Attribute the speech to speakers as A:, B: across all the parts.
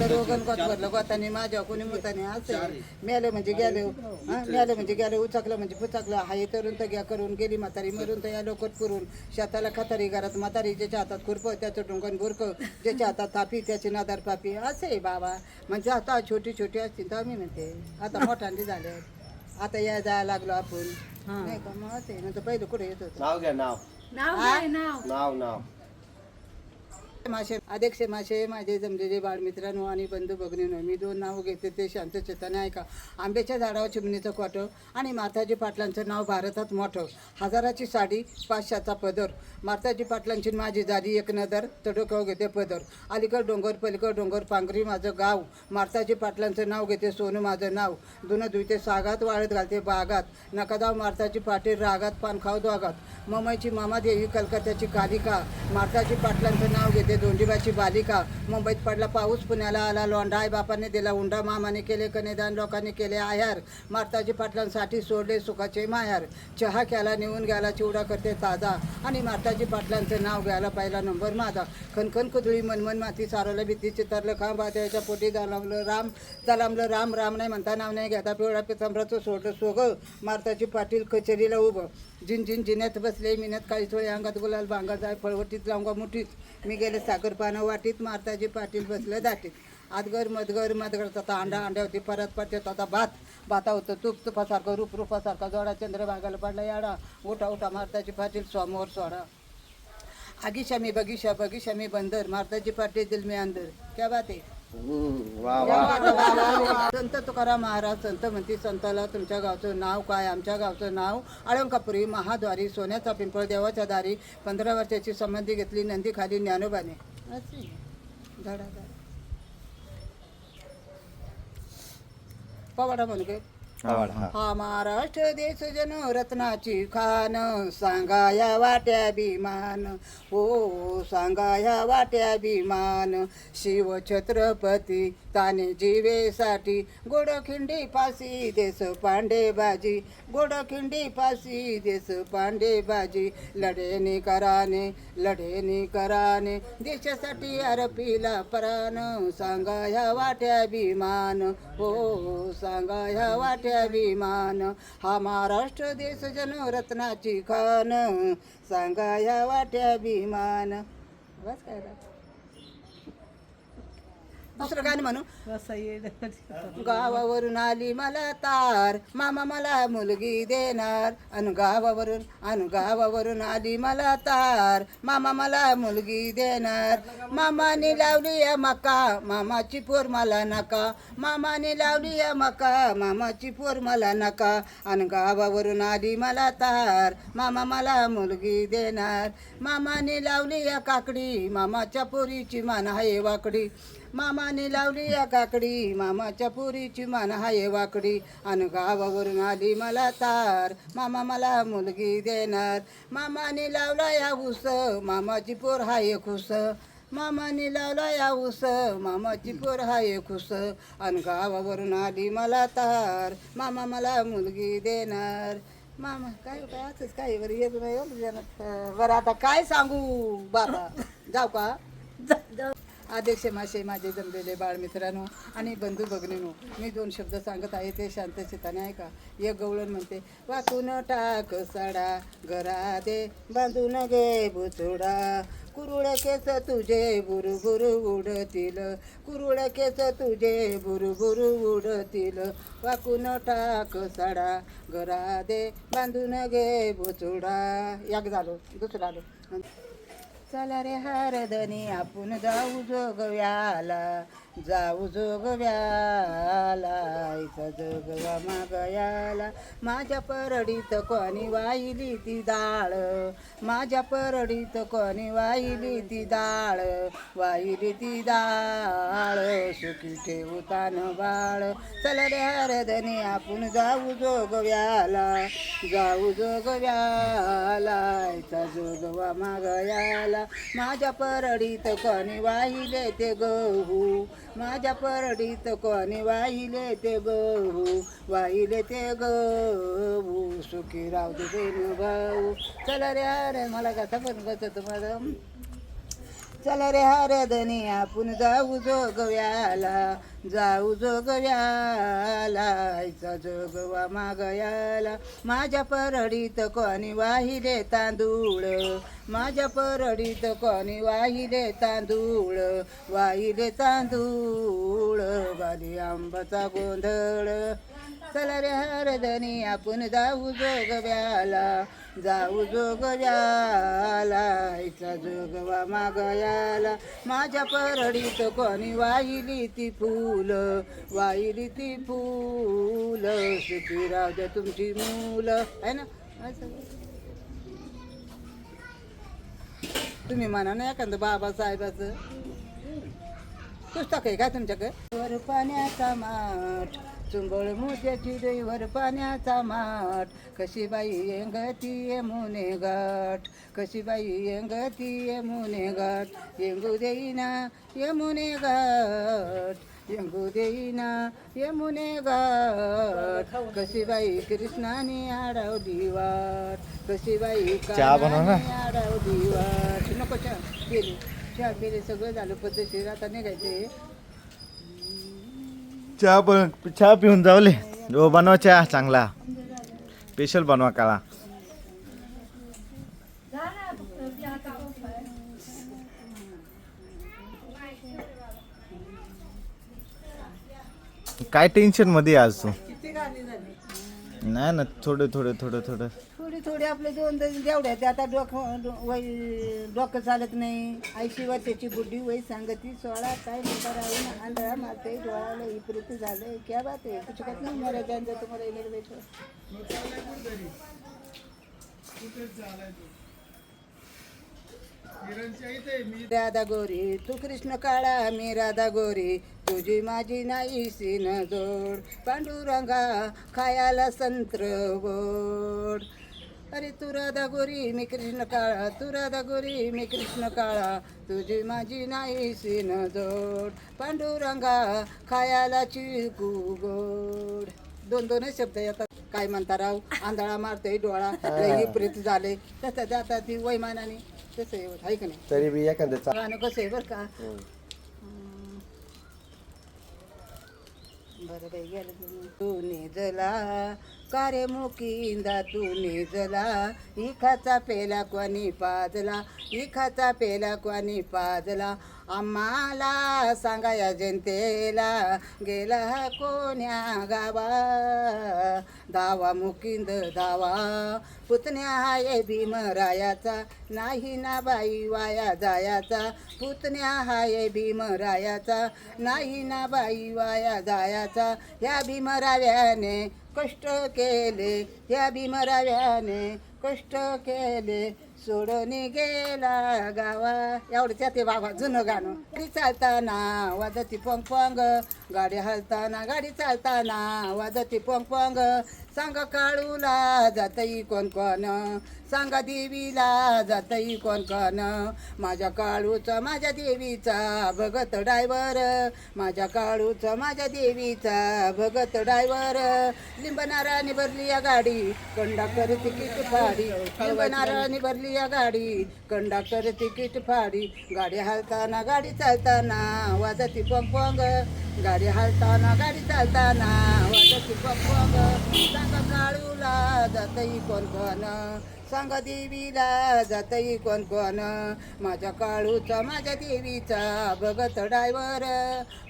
A: रोगन गोत भरलं गोताने माझ्या कोणी मुताने असं मेले म्हणजे गेले मेले म्हणजे गेले उचकलं म्हणजे पुचकलं हाय तरून तर घ्या करून गेली म्हातारी मरून तर या लोकत पुरून शेताला खतारी घरात म्हातारी ज्याच्या हातात खुरपं त्याचं टुंकन बुरकं ज्याच्या हातात थापी त्याची नादार पापी असं आहे बाबा. म्हणजे आता छोटी छोटी असतील तर आम्ही म्हणते आता मोठ्यांनी झाले आता या जायला लागलो आपण नाही का मग असं आहे नंतर पहिलं कुठे येत होतं
B: नाव घ्या नाव नाव नाव
A: मासे अध्यक्ष मासे माझे जमलेले बाळमित्रांनो आणि बंधू भगिनींनो मी 2 नावं घेते ते शांत चित्ताने ऐका. आंब्याच्या झाडावर चिमणीचं क्वाटं आणि माताजी पाटलांचं नाव भारतात मोठं. हजाराची साडी 500चा पदर माताजी पाटलांची माझी झाली एक नदर तडोकाव घेते पदर. अलीकड डोंगर पलीकड डोंगर पांगरी माझं गाव. माताजी पाटलांचं नाव घेते सोनं माझं नाव. धुणं धुते सागात वाळत घालते बागात नका जाऊ माताजी पाटील रागात पान खाऊ दोघात. ममाईची मामा देवी कलकत्त्याची कालिका. माताजी पाटलांचं नाव घेते दोंडीबाची बालिका. मुंबईत पडला पाऊस पुण्याला आला लोंढा आई बापाने दिला उंडा मामाने केले कन्यादान लोकांनी केले आयार. माताजी पाटलांसाठी सोडले सुखाचे मायार. चहा केला नेऊन गेला चिवडा करते ताजा आणि माताजी पाटलांचं नाव घ्यायला पहिला नंबर माझा. खनखन कुदळी मनमन माती सारवलं भीती चितरलं खांबा त्याच्या पोटी दलामलं राम राम नाही म्हणता नाव नाही घेता पिवळा पितांबराचं सोडलं सोगं. माताजी पाटील कचेरीला उभं जिन जिन्यात बसले मिन्यात काळी थोडी अंगात गुलाल भांगा जाय फळवटीत लावगा मुठीत. मी गेले साखर पानं वाटीत माताजी पाटील बसलं दाटीत. आदगर मदगर आता अंड्या होती परत पडते आता भाता होतं तूप तुपासारखं रूपासारखा जोडा चंद्रभागाला पडला याडा. उठा माताजी पाटील समोर सोडा. आगिशा मी बगीशा मी बंदर माताजी पाटील दिल मी अंदर. क्या बात आहे. संत तुकाराम महाराज संत म्हणती संताला तुमच्या गावचं नाव काय. आमच्या गावचं नाव आळंकापुरी महाद्वारी सोन्याचा पिंपळ देवाच्या दारी. 15 वर्षाची संबंधी घेतली नंदी खाली ज्ञानोबाने. धडा पवाडा म्हणू गे. हा महाराष्ट्र देश जनरत्नाची खान सांगा या वाट्या बिमान. हो सांगा या वाट्या बिमान. शिव छत्रपती ताने जीवेसाठी गोडखिंडी पासी देश पांडे बाजी. गोडखिंडी पासी देश पांडे बाजी. लढेनी कराने देशासाठी अर्पिला प्राण. सांगा ह्या वाट्या बिमान. हो सांगा ह्या वाट्या विमान. हा महाराष्ट्र देश जनरत्नाची खान सांगा या वाट्या विमान. बस काय दुसरं गाणं म्हणू. गावावरून आली मला तार मामा मला मुलगी देणार. अन गावावरून आली मला तार मामा मला मुलगी देणार. मामाने लावली या मका मामाची पोर मला नका. मामाने लावली या मका मामाची पोर मला नका. अन गावावरून आली मला तार मामा मला मुलगी देणार. मामाने लावली या काकडी मामाच्या पोरीची मान आहे वाकडी. मामाने लावली या काकडी मामाच्या पोरीची मान हाय वाकडी. आणि गावावरून आली मला तार मामा मला मुलगी देणार. मामाने लावला या ऊस मामाची पोर हाय खुस. मामाने लावला या ऊस मामाची पोर हाय खुस. आणि गावावरून आली मला तार मामा मला मुलगी देणार. मामा काय असंच काय बरं येत नाही बरं. आता काय सांगू बाबा जाऊ का. अध्यक्ष मासे माझे जमलेले बाळमित्रांनो आणि बंधू भगिनींनो मी 2 शब्द सांगत आहे ते शांत चित्ताने ऐका. एक गवळण म्हणते वाकून टाक साडा घरा दे बांधून घे बुचुडा. कुरुळ केस तुझे बुरुबुरु उडतील. कुरुळ केस तुझे बुरुबुरु उडतील. वाकून टाक साडा घरा दे बांधून घे बुचुडा. एक झालो दुसरं आलो. चला रे हरदनी आपण जाऊ जोगव्याला. जाऊ जोगव्याला इथं जोगवा मागयाला. माझ्या परडीत कोणी वाहिली ती डाळ. माझ्या परडीत कोणी वाहिली ती डाळ. वाहिली ती डाळ सुखी ठेवू तान बाळ. चला रे हरदनी आपण जाऊ जोगव्याला. जाऊ जोगव्याला इथं जोगवा मागयाला. माझ्या परडीत कोणी वाहिले ते गहू. माझ्या परडीत कोणी वाहिले ते गहू. वाहिले ते गहू सुखी राहू दे भाऊ. चला रे अरे मला कसा पण बसत माझं. चला रे हरदनी आपण जाऊ जोगव्याला, जाऊ जोगव्याला, आईचा जोगवा मागयाला. माझ्या परडीत कोणी वाहिले तांदूळ, माझ्या परडीत कोणी वाहिले तांदूळ, वाहिले तांदूळ, गाली आंबाचा गोंधळ. चला रे हरदनी आपण जाऊ जोगव्याला, जाऊ जोगव्याला, आईचा जोगवा मागयाला. माझ्या परडीत कोणी वाहिली ती फूल, वाहिली ती फूल, सुखी राहू द्या तुमची मुलं. आहे ना असं. तुम्ही म्हणा ना एखादं बाबासाहेबाचं पुस्तक आहे का तुमच्याकडे? वर पाण्याचा माठ, चुंबळ मोत्याची डोईवर पाण्याचा माठ, कशी बाई येंगती यमुने गाठ, कशी बाई येंगती यमुने गाठ, येंगू देईना यमुने गाठ, येंगू देईना यमुने गाठ, कशी बाई कृष्णाने आडवली वाट, कशी बाई कान्हाने आडवली वाट. नको चहा केली, चहा केली, सगळं झालं पद्धतशीर. आता निघायचे.
C: चहा पिऊन जावले. हो बनवा चहा चांगला, स्पेशल बनवा काळा. काय टेन्शन मध्ये आज तू?
A: किती गाणी झाली?
C: नाही ना, थोडं थोडं थोडं थोडं
A: थोडी थोडी आपले दोन जेवढ्या ते आता डोकं चालत नाही. 80 वर्षाची बुड्ढी वय सांगती 16, काय म्हणता राहून आंधळा मारते डोळ्याला विपरीत झालंय. क्या बात आहे, कुछ कहत नाही मरा त्यांचं तुम्हाला येणार बेट. राधा गोरी तू कृष्ण काळा, मी राधा गोरी, तुझी माझी नाही सीन जोड, पांडुरंगा खायाला संत्र गोड. अरे तू राधा गोरी मी कृष्ण काळा, तू राधा गोरी मी कृष्ण काळा, तुझी माझी नाही सीन जोड, पांडुरंगा खायाला चिकू गोड. दोन दोनच शब्द येतात. काय म्हणता राव, आंधळा मारतोय डोळा, विपरीत झाले. तसं जाता ती वैमानाने तसं येत आहे का नाही.
C: तरी बी एखादं
A: गाणं कसं आहे बरं का. बरं बाई गेलं. तू निजला कारे मुकिंदा, तू निजला, इखाचा पेला कोणी पाजला, इखाचा पेला कोणी पाजला, आम्हाला सांगाया जनतेला, गेला कोण्या गावा, दावा मुकिंद दावा, पुतण्या हाय भीमरायाचा, नाही ना बाई वाया जायाचा, पुतण्या हाय भीमरायाचा, नाही ना बाई वाया जायाचा. ह्या भीमराव्याने कष्ट केले, ह्या भीमराव्याने कष्ट केले, सोडून गेला गावा. एवढं ते बाबा जुनं गाणं. गाडी चालताना वाजती पोंग पोंग, गाडी हलताना गाडी चालताना वाजती पोंग पोंग, सांग काळूला जातई कोण कोण, सांगा देवीला जातई कोण कोण, माझ्या काळूचा माझ्या देवीचा भगत ड्रायव्हर, माझ्या काळूचा माझ्या देवीचा भगत ड्रायव्हर. लिंबनाराने भरली या गाडी, कंडक्टर तिकीट फाडी, लिंबनाराने भरली या गाडी, कंडक्टर तिकीट फाडी, गाडी हलताना गाडी चालताना वाजती पोंग पोंग, गाडी हलताना गाडी चालताना वाजती पोंग पोंग, सांगा काळूला जातई कोण कोण, सांगा देवीला जातई कोण कोण, माझ्या काळूचा माझ्या देवीचा भगत ड्रायव्हर.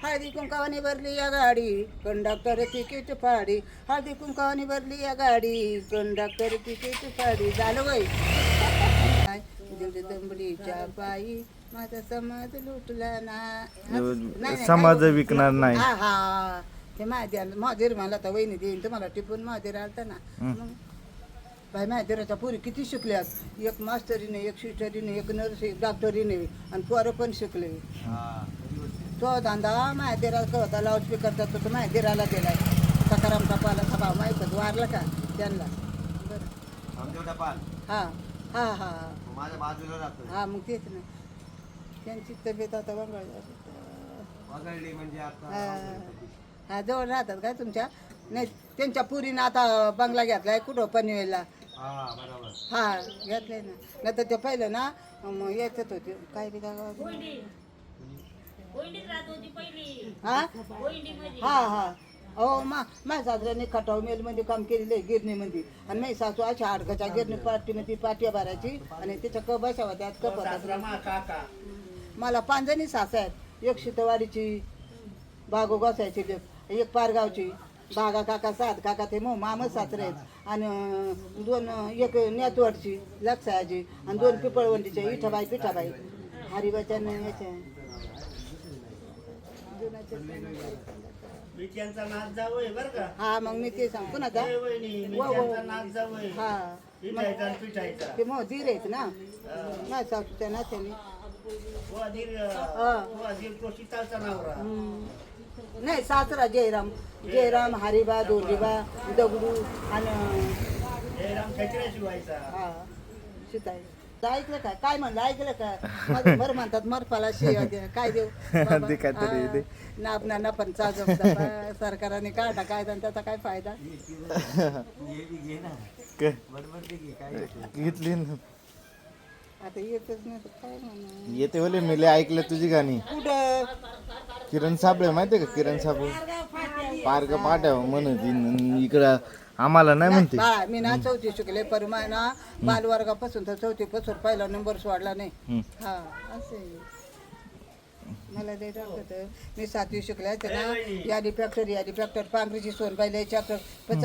A: हळदी कुंकावाने भरली या गाडी, कंडक्टर तिकीट फाडी, हळदी कुंकावाने भरली या गाडी, कंडक्टर तिकीट फाडी. झालं वय. दंबडीच्या पायी माझा समाज लुटला ना,
C: समाज विकणार नाही.
A: हा हा, ते महादेर मला तर वहिनी देईन तुम्हाला टिपून. महादेर आलता ना मग बाई, महादेराच्या पोरी किती शिकल्यात. एक मास्तरीने, एक सिस्टरीने, एक नर्स, एक डॉक्टरीने, आणि पोरं पण शिकले. तो धंदा महादेराचा होता लाऊडस्पीकरचा, तो महादेराला दिलाय. सकारामचा पालाचा भाव माहीतच वारला का त्यांना. बरं हा हा हा
C: माझ्या बाजूला राहतो.
A: हा मग तेच ना, त्यांची तब्येत आता
C: म्हणजे
A: हा जवळ राहतात काय तुमच्या? नाही त्यांच्या पुरीनं आता बंगला घेतलाय कुठं पनवेलला, हा घेतले ना नाही तर ते पहिलं ना मग याच्यात होते काय बी जागा होती. हा हा हा हो माझ्या सासऱ्याने खटाव मिलमध्ये काम केलेलं आहे गिरणीमध्ये आणि माझी सासू अशा हाडकाच्या गिरणी पार्टीमध्ये पाट्या भरायची आणि त्याच्या कप बसावा त्यात कप होता. मला 5 जणी सास आहेत. एक शितवाडीची बागो गोसायची एक पारगावची बागा काका 7 काका ते मग मामच सासरे आहेत आणि 2 एक नेतवडची लक्षाजी आणि 2 पिपळवंडीचे इठाबाई पिठाबाई हरिबाच्या याच्या हा मग मी ते सांगतो ना आता हा ते मग धीर आहेत ना नाही सासूच्या नात्याने नाही सासरा जयराम हरिबा दोरीबा दगडू आणि हा शिताई ऐकलं काय काय म्हणलं ऐकलं का बरं म्हणतात मरफाला शिवा द्या काय देऊ नापना पण सरकारने काढा काय त्याचा काय फायदा
C: घेतली
A: आता येतच नाही काय म्हणा
C: येते बोले मिले ऐकलं तुझी गाणी
A: कुठं
C: किरण साबळे माहितीये का किरण साबळे पार्क पाठव म्हणत इकडं आम्हाला नाही म्हणते
A: बाळा मी ना 4थी शिकले पर ना बालवर्गापासून तर 4थी पासून पहिला नंबर सोडला नाही हा असे मला ते होतं मी 7वी शिकले तर ना यादी फॅक्टर पांघरीची सोन पाहिजे चॅप्टर पण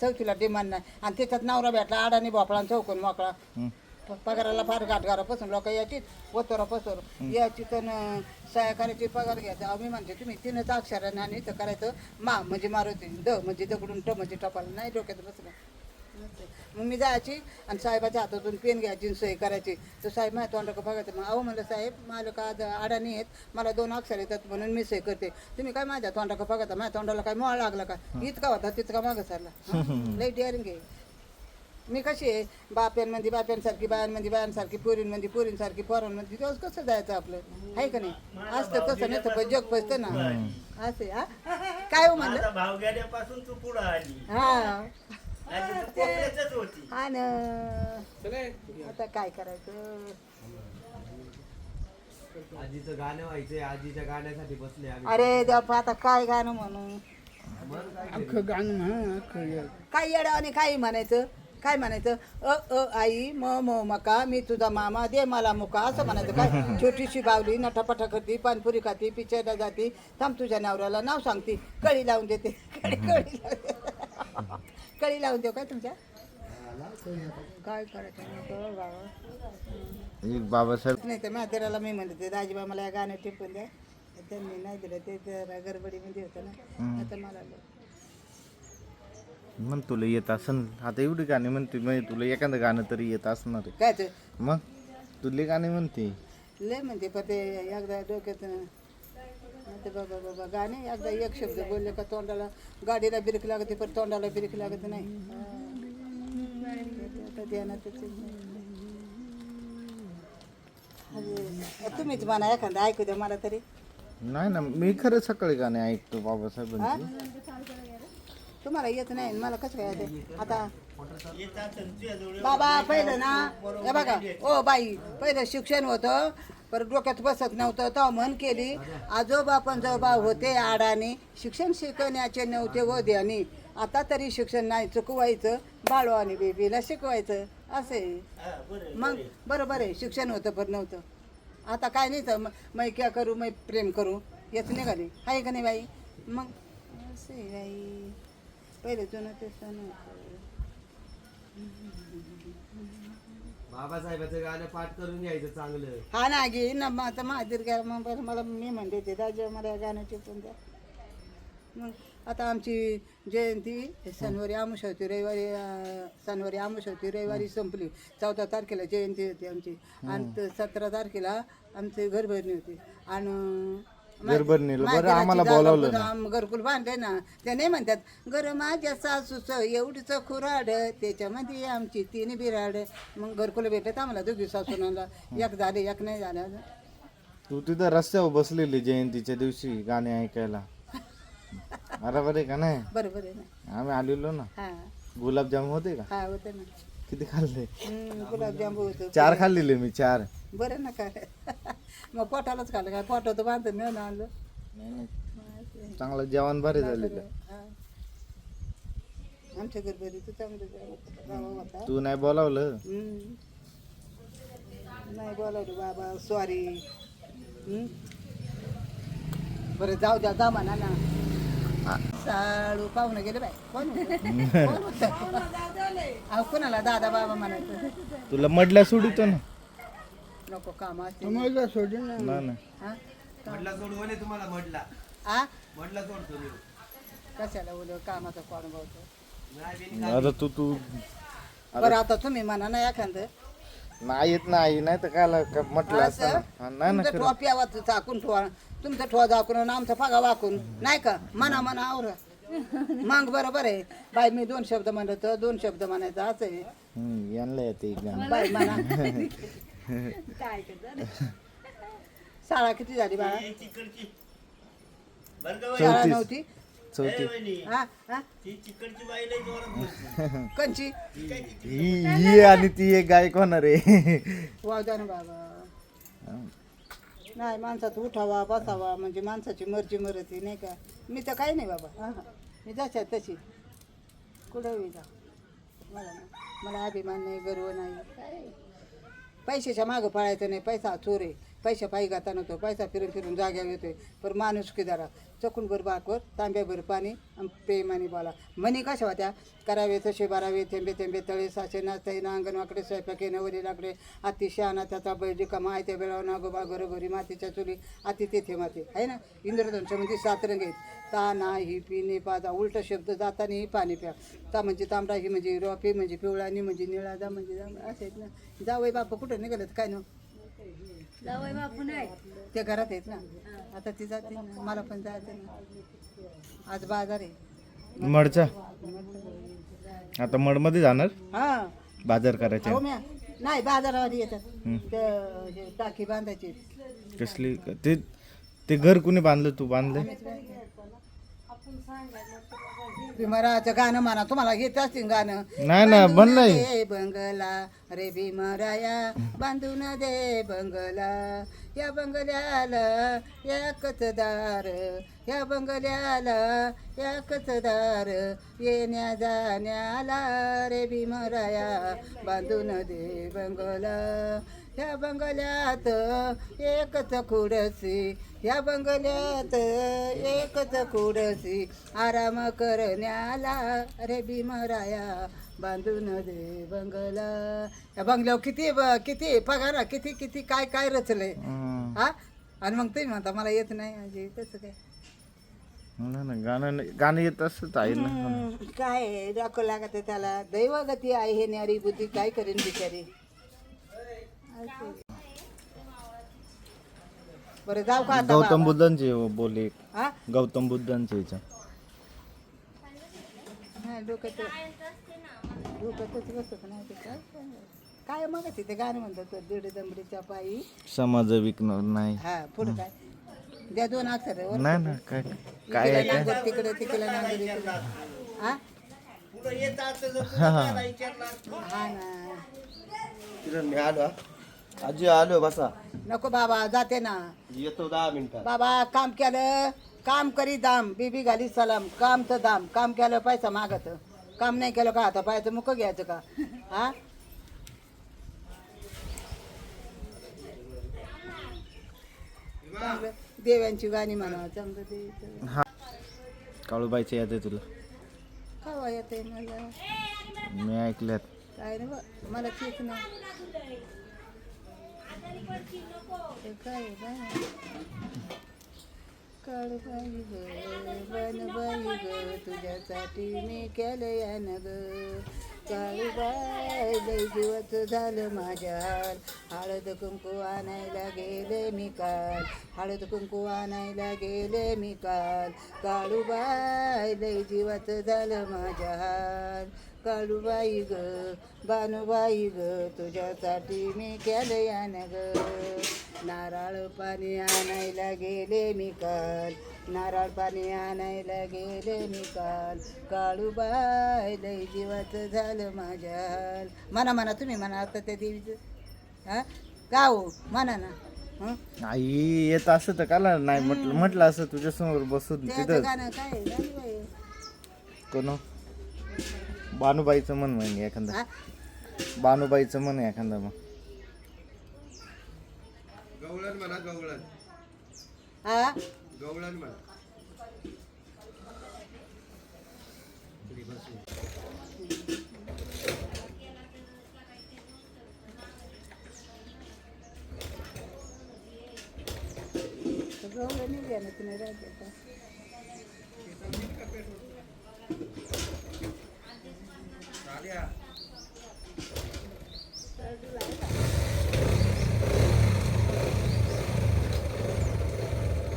A: चौथीला डिमांड नाही आणि त्याच्यात नवरा भेटला अडाणी भोपळा चौकून मोकळा पगाराला फार घाटघारापासून लोक यायचीच वतोरापासून याची तर सहाय्य करायची पगार घ्यायचा आम्ही म्हणते तुम्ही 3च अक्षराने आणि तर करायचं मा म्हणजे मारुती द म्हणजे दगडून ट म्हणजे टपाला नाही डोक्यात बसलं मग मी जायची आणि साहेबाच्या हातातून पेन घ्यायची सही करायची तर साहेब माझ्या तोंडाकडे बघायचं मग अहो म्हणलं साहेब मला का अडाणी आहेत मला 2 अक्षर येतात म्हणून मी सही करते तुम्ही काय माझ्या तोंडाकडे बघता माझ्या तोंडाला काय मोळ लागला का इतका होता तितका मागं सरला लई डेअरिंग घे मी कशी आहे बाप्यांसारखी बायांसारखी पोरींसारखी पोरांमध्ये दिवस कसं जायचं आपलं आहे का नाही असतं तसं नाही तर जग पसतं ना असे हा काय हो म्हणलं
B: भाव गेल्यापासून तू पुढे आली
A: हा
B: होती
A: हा ना आता काय करायचं
D: आजीचं गाणं व्हायचंय आजीच्या गाण्यासाठी बसले आम्ही
A: अरे देवा आता काय गाणं म्हणू
E: अख्खं गाणं म्हणा
A: काय येडा आणि काही म्हणायचं काय म्हणायचं आई म मका मी तुझा मामा दे मला मुका असं म्हणायचं काय छोटीशी बावली नटापटा करती पानपुरी खाती पिचरला जाती थांब तुझ्या नवऱ्याला नाव सांगती कळी लावून देते कळी लावून देऊ काय तुमच्या काय करायचं बाबा
C: एक बाबासाहेब
A: नाही तर म्हातेराला मी म्हणते राजीबा मला या गाणं टिपून द्या त्यांनी नाही दिलं ते जरा गडबडीमध्ये होतं ना आता मला
C: म्हण तुला येत असन आता एवढी गाणी म्हणते म्हणजे तुला एखादं गाणं तरी येत असणार आहे
A: काय ते
C: मग तुले गाणी म्हणते
A: लय म्हणते पण ते एकदा डोक्यात ते बाबा गाणे एकदा एक शब्द बोलले का तोंडाला गाडीला ब्रेक लागते पण तोंडाला ब्रेक लागत नाही आता ध्यानातच तुम्हीच म्हणा एखादा ऐकू द्या मला तरी
C: नाही ना मी खरं सकाळी गाणे ऐकतो बाबासाहेबांची
A: तुम्हाला येत नाही मला कसं काय येते आता बाबा पहिलं ना हे बघा ओ बाई पहिलं शिक्षण होतं पर डोक्यात बसत नव्हतं तेव्हा म्हण केली आजोबा पंजोबा होते आडाने शिक्षण शिकवण्याचे नव्हते व ध्यानी आता तरी शिक्षण नाही चुकवायचं बाळू आणि बेबीला शिकवायचं असे मग बरोबर आहे शिक्षण होतं पण नव्हतं आता काय नाही तर मै क्या करू मै प्रेम करू येत नाही का नाही आहे का नाही बाई मग असे बाई पहिले जुनं ते सण
D: बाबासाहेबाचं गाणं पाठ करून घ्यायचं चांगलं
A: हा ना घे ना मग आता महादीर काय मग बरं मला मी म्हणते ते राजा मला गाण्याचे पण द्या मग आता आमची जयंती शनिवारी आमुष होती रविवारी संपली 14 तारखेला जयंती होती आमची आणि 17 तारखेला आमची घरभरणी होती आणि
C: घरभरणीला बरं आम्हाला बोलावलं ना
A: घरकुल बांधले ना त्या नाही म्हणतात घर माझ्या सासूच एवढीच खुराड त्याच्यामध्ये आमची 3 बिराड मग घरकुल भेटत आम्हाला 2 सासूनाला एक झाले एक नाही झालं
C: तू तिथं रस्त्यावर बसलेली जयंतीच्या दिवशी गाणे ऐकायला बरोबर आहे का नाही
A: बरोबर आहे ना
C: आम्ही आलेलो ना
A: हा
C: गुलाबजाम होते का
A: हा होतं ना
C: किती खाल्ले
A: गुलाबजांबू होतं
C: 4 खाल्लेले मी 4.
A: बरं ना काय मग पोटालाच खाल्लं काय पोटात बांधून नेऊन आणलं
C: चांगलं जेवण भारी झालेलं.
A: हा. आमच्या घरी तर चांगलं जेवण होता
C: तू नाही बोलावलं.
A: नाही बोलावलं बाबा सॉरी. बरं जाऊ द्या जा म्हणा ना. साळू पाहुणं गेले बाय कोण होतं? अहो कोणाला दादा बाबा म्हणायचं
C: तुला मडल्या सोडितो ना.
A: नको काम असते
E: समजलं सोडून ना.
C: ना ना
A: हा?
D: म्हटला सोड म्हणे तुम्हाला म्हटला
A: आ?
D: म्हटला सोडतो मी.
A: कशाला उलट कामाचं कोण गावतं.
D: नाही बिन
C: आता तू
A: बरं आता तुम्ही म्हणा ना एखादं
C: नाही येत नाही तर काय म्हटलं असतं ना. हा, नाही ना
A: तुमचा ठोवा प्यावा चाकून ठोवा तुमचा ठोवा झाकून आणि आमचा फागा वाकून नाही का म्हणा म्हणा आवरा मग बरोबर आहे बाई मी 2 शब्द म्हणत 2 शब्द म्हणायचं असं आहे
C: यांना येते एक गाणं.
A: बाई म्हणा शाळा किती झाली बाळा
B: ही तिकडची बरं का बाई?
A: शाळा
C: 34.
A: नव्हती
C: 34.
B: ए वहिनी,
A: हा हा
B: ती तिकडची बाई लई जोरात बोलते.
A: कंची
B: ती काय ती-
C: ही आणि ती एक गायक होणार आहे.
A: वाव द्या ना बाबा नाही माणसाचं उठावा बसावा म्हणजे माणसाची मर्जी मरती नाही का मी तर काही नाही बाबा हा मी जशा तशी कुठं जा मला अभिमान नाही गर्व नाही काय पैशाच्या मागं पळायचं नाही पैसा चोर आहे पैसा पायी गाता नव्हतो पैसा फिरून फिरून जाग्यावर येतोय पण माणूस की जरा चकूनभर बाकवर तांब्याभर पाणी आणि प्रेमाने बोला म्हणी कशा होत्या करावे तसे बारावे थेंबे थेंबे तळे साचे नाचताई ना अंगणवाकडे स्वयंपाके नवरी लाकडे अति शहाणा त्याचा बैठी कमा आहे त्या वेळावर नागोबा घरोघरी मातीच्या चुली अति तेथे माते आहे ना इंद्रधनुष्यामध्ये 7 रंग आहेत ता नाही पिणे पाजा उलट शब्द जाताना ही पाणी प्या ता म्हणजे तांबडा ही म्हणजे हिरवा पी म्हणजे पिवळा नि म्हणजे निळा जा म्हणजे असे आहेत ना जावई बापा कुठं निघालं काय ना
F: जावई बापू नाही
A: ते घरात आहेत ना आता ती जाते ना मला पण जायचं ना आज बाजार आहे
C: मडचा आता मडमध्ये जाणार
A: हा
C: बाजार करायचा.
A: हो म्या नाही बाजारावर येतात ते हे टाकी बांधायची
C: कसली ते घर कुणी बांधलं तू बांधलं.
A: भीमराचं गाणं म्हणा तुम्हाला घेत असतील गाणं
C: नाही ना बंद नाही.
A: दे बंगला रे भीमराया बांधून दे बंगला या बंगल्याला एकच दार या बंगल्याला एकच दार येण्या जाण्याला रे भीमराया बांधून दे बंगला या बंगल्यात एकच खुडसी या बंगल्यात एकच खुडसी आराम करण्याला रे भीमराया बांधून दे बंगला या बंगल्यावर किती पगार किती किती काय काय रचलंय हा आणि मग तुम्ही म्हणता मला येत नाही म्हणजे तसं काय
C: ना ना गाणं येत असत आहे ना.
A: काय दाखव लागत आहे त्याला दैवगती आहे हे न्यारी बुद्धी काय करेन बिचारी बरं जाऊ का आता
C: गौतम
A: बाबा?
C: बुद्धांचे बोले
A: हा
C: गौतम बुद्धांचे ह्याच्या.
A: नाही डोक्यात डोक्यातच बसत नाही ते काय मग ते गाणं म्हणतात दीड दमडीच्या पायी
C: समाज विकणार नाही.
A: हा पुढं काय द्या 2 अक्षर
C: नाही ना काय काय आहे काय?
A: तिकडे तिकडे नांगर इकडे. हा
B: पुढं येत असतं जर तुला त्याला विचारलं असतं.
A: हा ना
D: किरण मी आलो हा. आजी आलो बसा
A: नको बाबा जाते ना
D: येतो 10 मिनिटात.
A: बाबा काम केलं काम करी दाम बीबी घाली सलाम काम तर दाम काम केलं पैसा मागत काम नाही केलं का आता पायाचं मुख घ्यायचं का हा चांगलं देव्यांची गाणी म्हणा चांगलं द्यायचं
C: काळूबाईचे याद आहे तुला.
A: खावा येते मला
C: मी ऐकल्यात.
A: काय नाही बा मला तेच नाही ते काय आहे बा? काळबाई ग बनबाई ग तुझ्यासाठी मी केलं यान ग काळबाई लई दिवस झालं माझ्या हाल हळद कुंकू आणायला गेले मी काल हळद कुंकू आणायला गेले मी काल काळूबाई लई जीवाचं झालं माझ्या हाल काळूबाई ग बानूबाई ग तुझ्यासाठी मी केलं यान ग नारळ पाणी आणायला गेले मी काल नारळ पाणी आणायला गेले मी काल काळूबाई लय जीवाचं झालं माझ्या म्हणा म्हणा तुम्ही म्हणा आता त्या देवीचं हां का हो म्हणा ना हं?
C: आई येत असं तर काला नाही म्हटलं असं तुझ्यासमोर बसून
A: त्याचं
C: तिथं
A: गाणं काय आहे? गाणं काय आहे?
C: कोण बानूबाईचं म्हण मग एखादा
A: हा?
C: बानूबाईचं म्हण एखादा मग
D: गवळण म्हणा गवळण
A: हा
D: गवळण म्हणा
A: गवळण नाही द्या ना तुम्ही राहते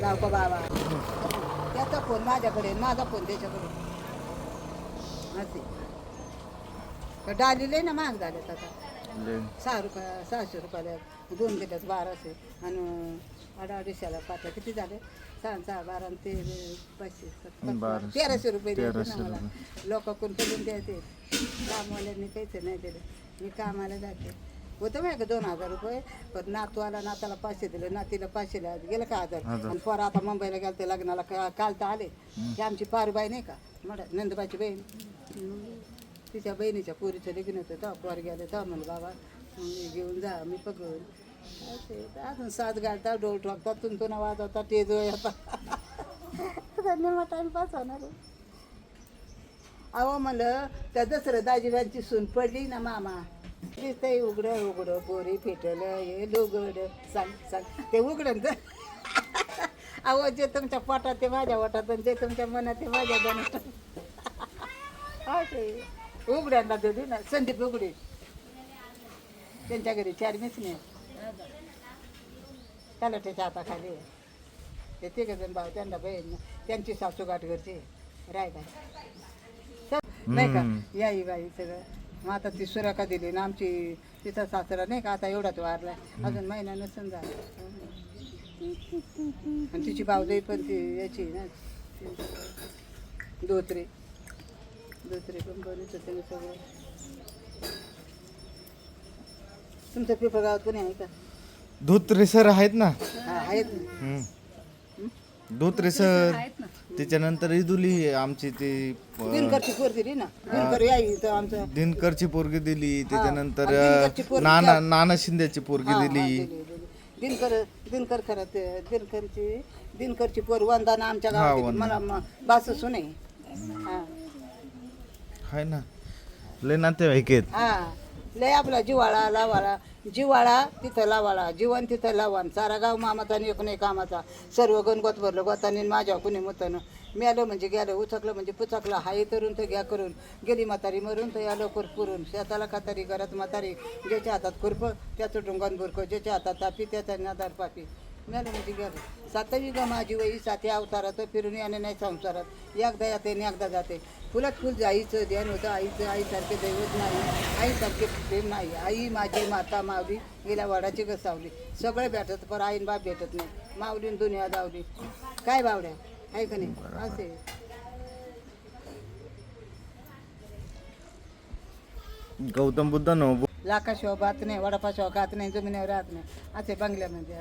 A: जाऊ का बाबा त्याचा फोन माझ्याकडे माझा फोन त्याच्याकडे असे डालीले ना महाग झाल्यात आता 600 रुपयाला 2 दिल्यात 1200 आणि अडीचशेला पाठवा किती झाले 6 12 आणि 1300 रुपये द्यायचे ना मला लोकांकडून पडून द्यायचे कामवाल्यांनी काहीच नाही दिलं मी कामाला जाते होतं माहिती का 2000 रुपये पण नातवाला नाताला 500 दिले नातीला 500 गेलं का 1000 आणि पोरं आता मुंबईला गेलं ते लग्नाला काल तर आले की आमची पारुबाई नाही का म्हणा नंदबाईची बहीण तिच्या बहिणीच्या पोरीचं लग्न होतं तेव्हा पोर गेले तेव्हा म्हणलं बाबा मी घेऊन जा मी बघून अजून 7 घालता डोल ठोकतात तुंतून वाजवता टेजो येतात धन्यवाद टाईमपास होणार अहो म्हणलं त्या दसरं दाजीबाईंची सून पडली ना मामा दिसतंय उघडं उघडं पोरी फेटलं हे लुगड सांग सांग ते उघडं तर अहो जे तुमच्या पोटात ते माझ्या पोटात आणि जे तुमच्या मनात ते माझ्या मनात हा ते उघड्यांना दे ना संदीप उघडे त्यांच्या घरी 4 मिसने त्याला त्याच्या हाताखाली ते 3 जण भाऊ त्यांना बहीण त्यांची सासू घरची राहायला नाही का याई बाई सगळं मग आता ती सुराखा दिली ना आमची तिचा सासरा नाही का आता एवढाच वारलाय अजून महिना नसून झाला आणि तिची भावजाई पण ती याची ना धोत्रे कंपनीचं त्याने सगळं तुमचं पेपर गावात कोणी आहे का
C: धोत्रे सर आहेत ना
A: हा आहेत ना
C: धोत्रे सर
F: आहेत ना
C: त्याच्यानंतर इदुली आमची ती
A: दिनकरची पोर दिली ना दिनकर याई तर आमचं
C: दिनकरची पोरगी दिली त्याच्यानंतर
A: आणि दिनकरची पोरगी
C: नाना शिंदेची पोरगी दिली
A: दिनकर खरं ते दिनकरची पोर वंदाना आमच्या गावात दिली. मला बास सुने हा
C: आहे ना लय नातेवाईक आहेत
A: हा लय आपला जिवाळा तिथं लावाळा जीवन तिथं लावण सारा गाव मामाचा आणि एकूण कामाचा सर्व गणगोत भरलं गोतानी माझ्या कुणी मुतानं मिळालं म्हणजे गेलं उचकलं म्हणजे पुचकलं हाय तरून तर घ्या करून गेली म्हातारी मरून तर या लवकर पुरून शेताला खातारी घरात म्हातारी ज्याच्या हातात खुरपं त्याचं डोंगण बुरकं ज्याच्या हातात तापी त्याचा नादार पापी मिळालं म्हणजे गेलं 7वी ग माझी वही 7 अवतारात फिरून याने नाही संसारात एकदा येते आणि एकदा जाते फुलात फुल आईचं ध्यान होतं आईसारखे दैवत नाही आईसारखे प्रेम नाही आई माझी माता मावली गेल्या वाडाची गसावली सगळे भेटत पण आईन बाप भेटत नाही माऊलीन दुनिया दावली काय बावड्या आहे का नाही असे
C: गौतम बुद्धांनो
A: लाखाशिवाय बात नाही वडापाशिवाय खात नाही जमिनीवर राहत नाही असे बंगल्यामध्ये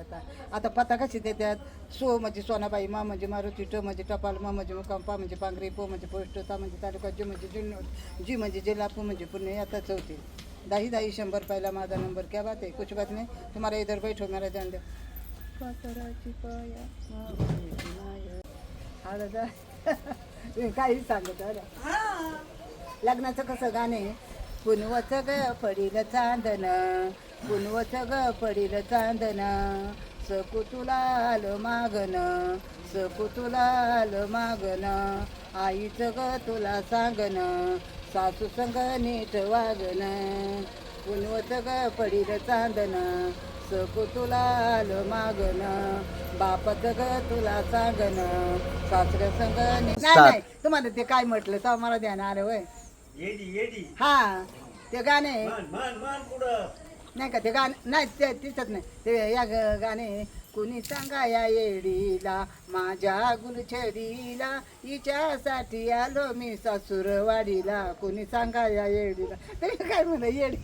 A: आता पता कशी देतात सो म्हणजे सोनाबाई मा म्हणजे मारुती ट म्हणजे टपाल मा म्हणजे मुकाम पा म्हणजे पांगरी पो म्हणजे पोस्ट ता म्हणजे तालुका जी म्हणजे जुन्नर जी म्हणजे जिल्हा पू म्हणजे पुणे आता 14 10 100 पहिला माझा नंबर क्या बात है कुछ बात नहीं तुम्हारा इधर बैठो मेरा जान दे काही सांगत लग्नाचं कसं गाणे पुनवच ग पडील चांदन पुनवच ग पडील चांदन सकुतुला आलं मागन सकुतुला आलं मागन आईचं ग तुला सांगन सासू संग नीट वागन पुनवच ग पडील चांदन सकुतुला आलं मागन बापाचं ग तुला सांगन सासऱ्या संग नीट नाही तुम्हाला ते काय म्हटलं तर मला ध्यान आलं होय
B: येडी येडी
A: हा ते गाणे
B: मान मान मान पुढं
A: नाही का ते गाणं नाही ते तिथंच नाही ते या गाणे कुणी सांगा या येडीला माझ्या गुलछडीला हिच्यासाठी आलो मी सासूरवाडीला कुणी सांगा या येडीला तरी काय म्हणा येडी